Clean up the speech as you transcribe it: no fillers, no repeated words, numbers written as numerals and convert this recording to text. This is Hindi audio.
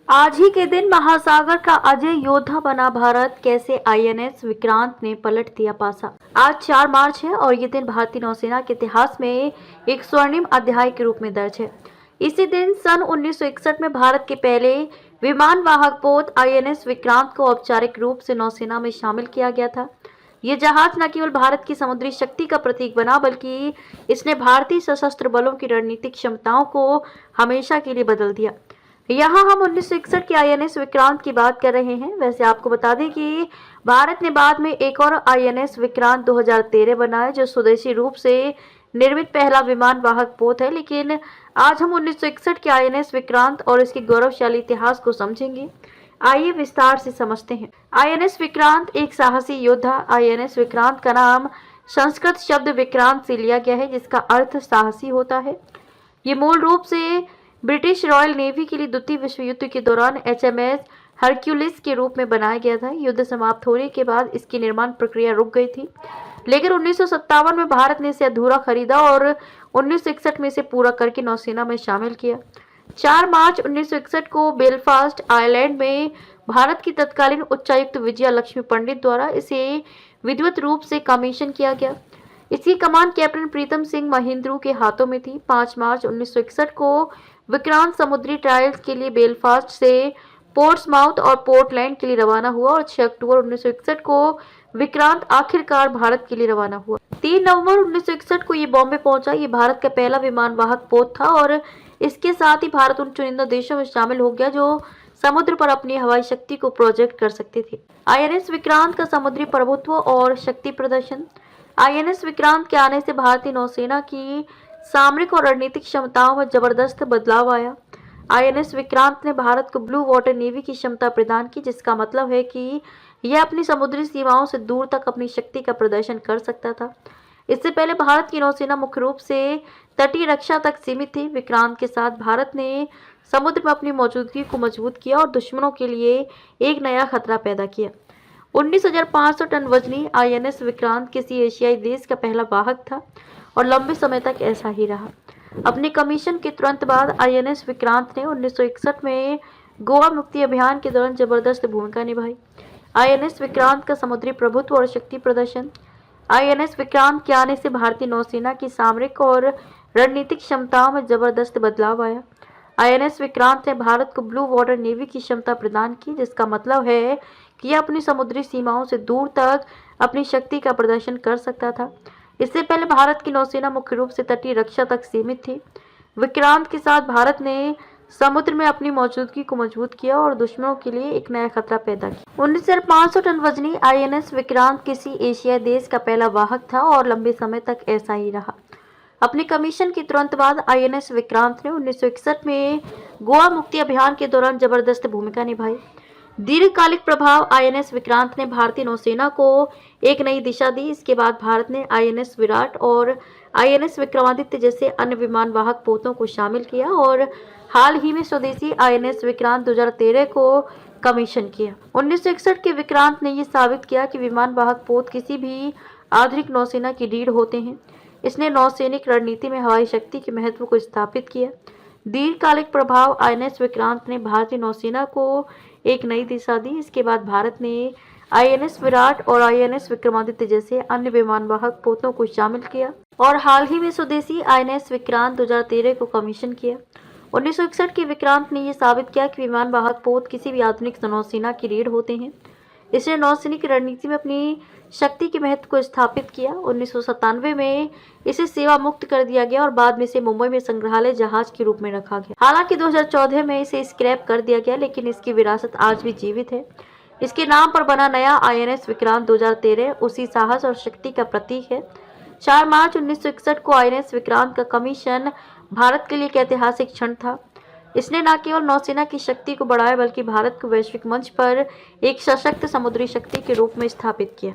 आज ही के दिन महासागर का अजय योद्धा बना भारत, कैसे आईएनएस विक्रांत ने पलट दिया पासा। आज 4 मार्च है और ये दिन भारतीय नौसेना के इतिहास में एक स्वर्णिम अध्याय के रूप में दर्ज है। इसी दिन सन 1961 में भारत के पहले विमान वाहक पोत आईएनएस विक्रांत को औपचारिक रूप से नौसेना में शामिल किया गया था। ये जहाज न केवल भारत की समुद्री शक्ति का प्रतीक बना, बल्कि इसने भारतीय सशस्त्र बलों की रणनीतिक क्षमताओं को हमेशा के लिए बदल दिया। यहाँ हम 1961 के आईएनएस विक्रांत की बात कर रहे हैं। वैसे आपको बता दें कि भारत ने बाद में एक और आईएनएस विक्रांत 2013 बनाया, जो स्वदेशी रूप से निर्मित पहला विमान वाहक पोत है। लेकिन आज हम 1961 के आईएनएस विक्रांत और इसके गौरवशाली इतिहास को समझेंगे। आइए विस्तार से समझते हैं। आईएनएस विक्रांत एक साहसी योद्धा। आईएनएस विक्रांत का नाम संस्कृत शब्द विक्रांत से लिया गया है, जिसका अर्थ साहसी होता है। ये मूल रूप से ब्रिटिश रॉयल नेवी के लिए द्वितीय विश्व युद्ध के दौरान एचएमएस हरक्यूलिस के रूप में बनाया गया था। युद्ध समाप्त होने के बाद इसकी निर्माण प्रक्रिया रुक गई थी, लेकिन 1957 में भारत ने इसे अधूरा खरीदा और 1961 में इसे पूरा करके नौसेना में शामिल किया। 4 मार्च 1961 को बेलफास्ट आयरलैंड में भारत की तत्कालीन उच्चायुक्त विजया लक्ष्मी पंडित द्वारा इसे विधिवत रूप से कमीशन किया गया। इसकी कमान कैप्टन प्रीतम सिंह महिंद्रू के हाथों में थी। 5 मार्च 1961 को विक्रांत समुद्री ट्रायल्स के लिए बेलफास्ट से पोर्ट्समाउथ और पोर्टलैंड के लिए रवाना हुआ और 6 अक्टूबर 1961 को विक्रांत आखिरकार भारत के लिए रवाना हुआ। 3 नवंबर 1961 को ये बॉम्बे पहुंचा। ये भारत का पहला विमान वाहक पोत था और इसके साथ ही भारत उन चुनिंदा देशों में शामिल हो गया जो समुद्र पर अपनी हवाई शक्ति को प्रोजेक्ट कर सकते थे। आईएनएस विक्रांत का समुद्री प्रभुत्व और शक्ति प्रदर्शन। आईएनएस विक्रांत के आने से भारतीय नौसेना की सामरिक और रणनीतिक क्षमताओं में जबरदस्त बदलाव आया। आईएनएस विक्रांत ने भारत को ब्लू वाटर नेवी की क्षमता प्रदान की, जिसका मतलब है कि यह अपनी समुद्री सीमाओं से दूर तक अपनी शक्ति का प्रदर्शन कर सकता था। इससे पहले भारत की नौसेना मुख्य रूप से तटीय रक्षा तक सीमित थी। विक्रांत के साथ भारत ने समुद्र में अपनी मौजूदगी को मजबूत किया और दुश्मनों के लिए एक नया खतरा पैदा किया। 19,500 टन वजनी आईएनएस विक्रांत किसी एशियाई देश का पहला वाहक था और लंबे समय तक ऐसा ही रहा। अपने कमीशन के तुरंत बाद आईएनएस विक्रांत ने 1961 में गोवा मुक्ति अभियान के दौरान जबरदस्त भूमिका निभाई। आईएनएस विक्रांत का समुद्री प्रभुत्व और शक्ति प्रदर्शन। आईएनएस विक्रांत के आने से भारतीय नौसेना की सामरिक और रणनीतिक क्षमताओं में जबरदस्त बदलाव आया। आईएनएस विक्रांत ने भारत को ब्लू वाटर नेवी की क्षमता प्रदान की, जिसका मतलब है कि यह अपनी समुद्री सीमाओं से दूर तक अपनी शक्ति का प्रदर्शन कर सकता था। इससे पहले भारत की नौसेना मुख्य रूप से तटीय रक्षा तक सीमित थी। विक्रांत के साथ भारत ने समुद्र में अपनी मौजूदगी को मजबूत किया और दुश्मनों के लिए एक नया खतरा पैदा किया। 19,500 टन वजनी आईएनएस विक्रांत किसी एशियाई देश का पहला वाहक था और लंबे समय तक ऐसा ही रहा। अपने कमीशन के तुरंत बाद आईएनएस विक्रांत ने 1961 में गोवा मुक्ति अभियान के दौरान जबरदस्त भूमिका निभाई। दीर्घकालिक प्रभाव। आईएनएस विक्रांत ने भारतीय नौसेना को एक नई दिशा दी। इसके बाद भारत ने आईएनएस विराट और आईएनएस विक्रमादित्य जैसे अन्य विमान वाहक पोतों को शामिल किया और हाल ही में स्वदेशी आईएनएस विक्रांत 2013 को कमीशन किया। 1961 के विक्रांत ने यह साबित किया कि विमान वाहक पोत किसी भी आधुनिक नौसेना की रीढ़ होते हैं। इसने नौसैनिक रणनीति में हवाई शक्ति के महत्व को स्थापित किया। दीर्घकालिक प्रभाव। आईएनएस विक्रांत ने भारतीय नौसेना को एक नई दिशा दी। इसके बाद भारत ने आईएनएस विराट और आईएनएस विक्रमादित्य जैसे अन्य विमान वाहक पोतों को शामिल किया और हाल ही में स्वदेशी आईएनएस विक्रांत 2013 को कमीशन किया। 1961 के विक्रांत ने यह साबित किया कि विमान वाहक पोत किसी भी आधुनिक नौसेना की रीढ़ होते हैं। इसने नौसैनिक रणनीति में अपनी शक्ति के महत्व को स्थापित किया। 1997 में इसे सेवा मुक्त कर दिया गया और बाद में इसे मुंबई में संग्रहालय जहाज के रूप में रखा गया। हालांकि 2014 में इसे स्क्रैप कर दिया गया, लेकिन इसकी विरासत आज भी जीवित है। इसके नाम पर बना नया आईएनएस विक्रांत 2013 उसी साहस और शक्ति का प्रतीक है। 4 मार्च 1961 को आईएनएस विक्रांत का कमीशन भारत के लिए एक ऐतिहासिक क्षण था। इसने न केवल नौसेना की शक्ति को बढ़ाया, बल्कि भारत को वैश्विक मंच पर एक सशक्त समुद्री शक्ति के रूप में स्थापित किया।